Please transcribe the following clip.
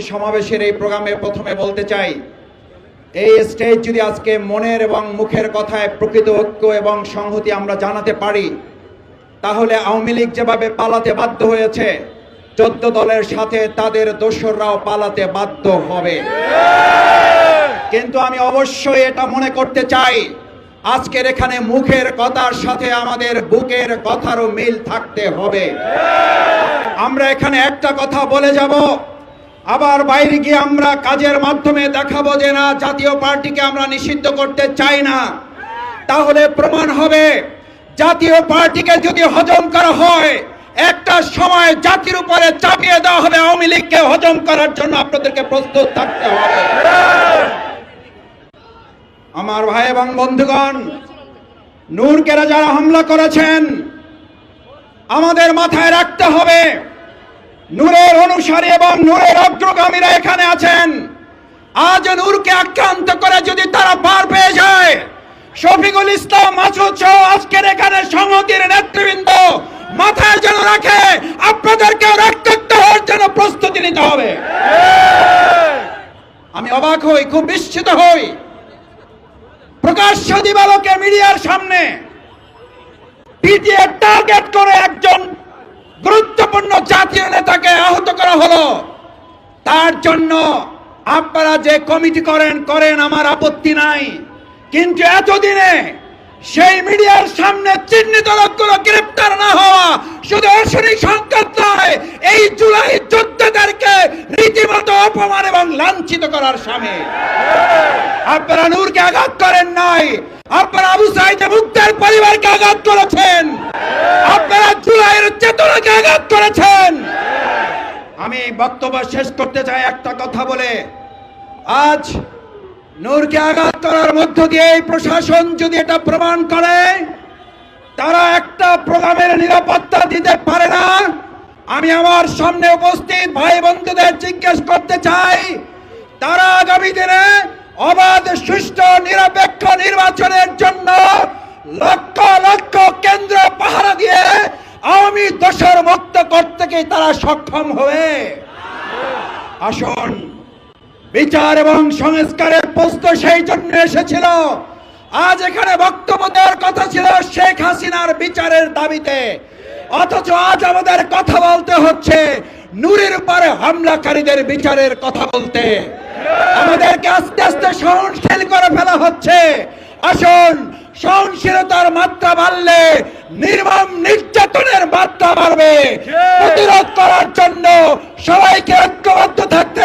সমাবেশের এই প্রোগ্রামে প্রথমে বলতে চাই, এই স্টেজ যদি আজকে মনের এবং মুখের কথায় প্রকৃত ঐক্য এবং সংহতি আমরা জানাতে পারি, তাহলে আওয়ামী লীগ যেভাবে পালাতে বাধ্য হয়েছে, 14 দলের সাথে তাদের দোসররাও পালাতে বাধ্য হবে। কিন্তু আমি অবশ্যই এটা মনে করতে চাই, আজকের এখানে মুখের কথার সাথে আমাদের বুকের কথারও মিল থাকতে হবে। আমরা এখানে একটা কথা বলে যাব, আবার বাইরে গিয়ে আমরা কাজের মাধ্যমে দেখাবো যে না, জাতীয় পার্টিকে আমরা নিষিদ্ধ করতে চাই না। তাহলে প্রমাণ হবে জাতীয় পার্টিকে যদি হজম করা হয়, একটা সময় জাতির উপরে চাপিয়ে দেওয়া হবে। আওয়ামী লীগকে হজম করার জন্য আপনাদেরকে প্রস্তুত থাকতে হবে। আমার ভাই এবং বন্ধুগণ, নূরকেরা যারা হামলা করেছেন, আমাদের মাথায় রাখতে হবে নূরের অনুসারী এবং নূরের অগ্রগামীরা এখানে আছেন। আজ নূরকে আক্রান্ত করে যদি তারা পার পেয়ে যায়, শফিকুল ইসলাম মাসুদ সহ আজকের এখানে সংহতির নেতৃবৃন্দ মাথায় যেন রাখে, আপনাদেরকে রক্তাক্ত হওয়ার জন্য প্রস্তুতি নিতে হবে। আমি অবাক হই, খুব বিস্মিত হই, প্রকাশ্য দিবালোকে মিডিয়ার সামনে পিটিএ টার্গেট করে একজন গুরুত্বপূর্ণ জাতীয় নেতাকে আহত করা হলো। তার জন্য আপনারা যে কমিটি করেন, আমার আপত্তি নাই, কিন্তু এতদিনে সেই মিডিয়ার সামনে চিহ্নিত লোকগুলো গ্রেপ্তার না হওয়া শুধু অশনি সংকেত নয়, এই জুলাই যোদ্ধাদেরকে রীতিমতো অপমান এবং লাঞ্ছিত করার সামিল। আপনারা নূরকে আঘাত করেন নাই, আপনারা আবু সাঈদ মুক্তার পরিবারকে আঘাত করেছেন, আপনারা জুলাইয়ের চেতনাকে আঘাত করেছেন। আমি বক্তব্য শেষ করতে চাই একটা কথা বলে, আজ নূরকে আঘাত করার মধ্য দিয়ে এই প্রশাসন যদি এটা প্রমাণ করে তারা একটা প্রোগ্রামের নিরাপত্তা দিতে পারে না, আমি আমার সামনে উপস্থিত ভাই বন্ধুদের জিজ্ঞেস করতে চাই, তারা আগামী দিনে অবাধ, সুষ্ঠু, নিরপেক্ষ নির্বাচনের জন্য লক্ষ লক্ষ কেন্দ্র পাহারা দিয়ে আওয়ামী দোষর মুক্ত করতে কি তারা সক্ষম হবে? আসুন, বিচার এবং সংস্কারের প্রশ্ন সেই জন্য এসেছিল। আজ এখানে বক্তব্য দেওয়ার কথা ছিল শেখ হাসিনার বিচারের দাবিতে, অথচ আজ আমাদের কথা বলতে হচ্ছে নূরের উপরে হামলাকারীদের বিচারের কথা বলতে। আমাদেরকে আস্তে আস্তে সহনশীল করে ফেলা হচ্ছে। আসুন, সহনশীলতার মাত্রা বাড়লে নির্মম নির্যাতনের মাত্রা বাড়বে। প্রতিরোধ করার জন্য সবাইকে ঐক্যবদ্ধ থাকতে